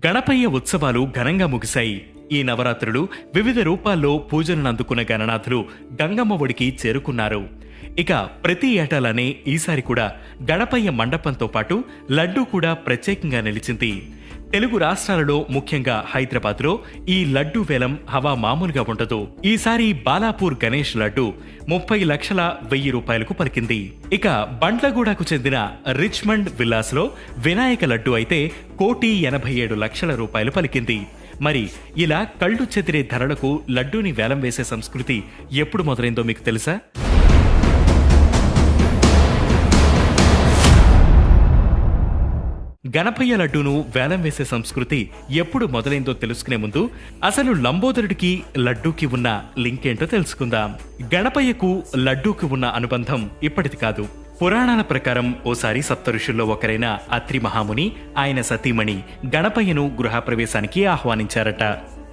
గణపయ్య ఉత్సవాలు ఘనంగా ముగిశాయి. ఈ నవరాత్రులు వివిధ రూపాల్లో పూజలను అందుకున్న గణనాథులు గంగమ్మ ఒడికి చేరుకున్నారు. ఇక ప్రతి ఏటాలానే ఈసారి కూడా గణపయ్య మండపంతో పాటు లడ్డూ కూడా ప్రత్యేకంగా నిలిచింది. తెలుగు రాష్ట్రాలలో ముఖ్యంగా హైదరాబాద్లో ఈ లడ్డూ వేలం హవా మామూలుగా ఉండదు. ఈసారి బాలాపూర్ గణేష్ లడ్డు 30,00,000 రూపాయలకు పలికింది. ఇక బండ్లగూడకు చెందిన రిచ్మండ్ విల్లాస్ లో వినాయక లడ్డు అయితే 1,87,00,000 రూపాయలు పలికింది. మరి ఇలా కళ్ళు చెదిరే ధరలకు లడ్డూని వేలం వేసే సంస్కృతి ఎప్పుడు మొదలైందో మీకు తెలుసా? గణపయ్య లడ్డూను వేలం వేసే సంస్కృతి ఎప్పుడు మొదలైందో తెలుసుకునే ముందు అసలు లంబోదరుడికి లడ్డూకి ఉన్న లింక్ ఏంటో తెలుసుకుందాం. గణపయ్యకు లడ్డూకి ఉన్న అనుబంధం ఇప్పటిది కాదు. పురాణాల ప్రకారం ఓసారి సప్తఋషుల్లో ఒకరైన అత్రి మహాముని ఆయన సతీమణి గణపయ్యను గృహప్రవేశానికి ఆహ్వానించారట.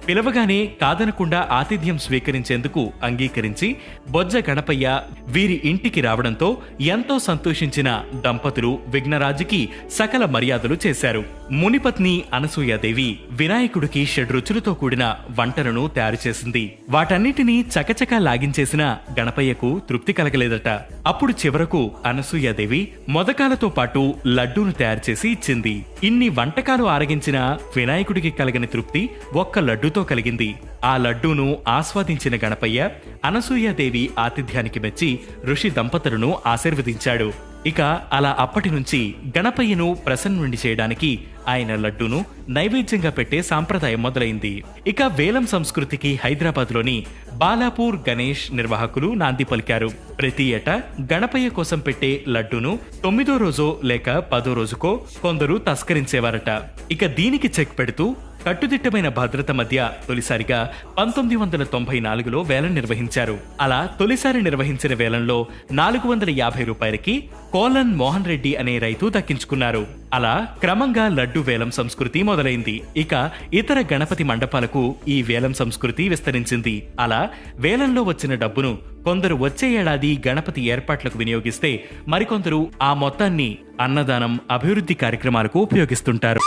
పిలవగానే కాదనకుండా ఆతిథ్యం స్వీకరించేందుకు అంగీకరించి బొజ్జ గణపయ్య వీరి ఇంటికి రావడంతో ఎంతో సంతోషించిన దంపతులు విఘ్నరాజుకి సకల మర్యాదలు చేశారు. మునిపత్ని అనసూయాదేవి వినాయకుడికి షడ్రుచులతో కూడిన వంటలను తయారు చేసింది. వాటన్నిటినీ చకచకా లాగించేసిన గణపయ్యకు తృప్తి కలగలేదట. అప్పుడు చివరకు అనసూయాదేవి మొదకాలతో పాటు లడ్డూను తయారు చేసి ఇచ్చింది. ఇన్ని వంటకాలు ఆరగించిన వినాయకుడికి కలగని తృప్తి ఒక్క లడ్డూతో కలిగింది. ఆ లడ్డూను ఆస్వాదించిన గణపయ్య అనసూయాదేవి ఆతిథ్యానికి మెచ్చి ఋషి దంపతులను ఆశీర్వదించాడు. ఇక అలా అప్పటి నుంచి గణపయ్యను ప్రసన్నుండి చేయడానికి ఆయన లడ్డూను నైవేద్యంగా పెట్టే సాంప్రదాయం మొదలైంది. ఇక వేలం సంస్కృతికి హైదరాబాద్లోని బాలాపూర్ గణేష్ నిర్వాహకులు నాంది పలికారు. ప్రతి ఏటా గణపయ్య కోసం పెట్టే లడ్డూను 9వ రోజో లేక 10వ రోజుకో కొందరు తస్కరించేవారట. ఇక దీనికి చెక్ పెడుతూ కట్టుదిట్టమైన భద్రత మధ్య తొలిసారిగా 1994లో వేలం నిర్వహించారు. అలా తొలిసారి నిర్వహించిన వేలంలో 450 రూపాయలకి కోలన్ మోహన్ రెడ్డి అనే రైతు దక్కించుకున్నారు. అలా క్రమంగా లడ్డు వేలం సంస్కృతి మొదలైంది. ఇక ఇతర గణపతి మండపాలకు ఈ వేలం సంస్కృతి విస్తరించింది. అలా వేలంలో వచ్చిన డబ్బును కొందరు వచ్చే ఏడాది గణపతి ఏర్పాట్లకు వినియోగిస్తే మరికొందరు ఆ మొత్తాన్ని అన్నదానం, అభివృద్ధి కార్యక్రమాలకు ఉపయోగిస్తుంటారు.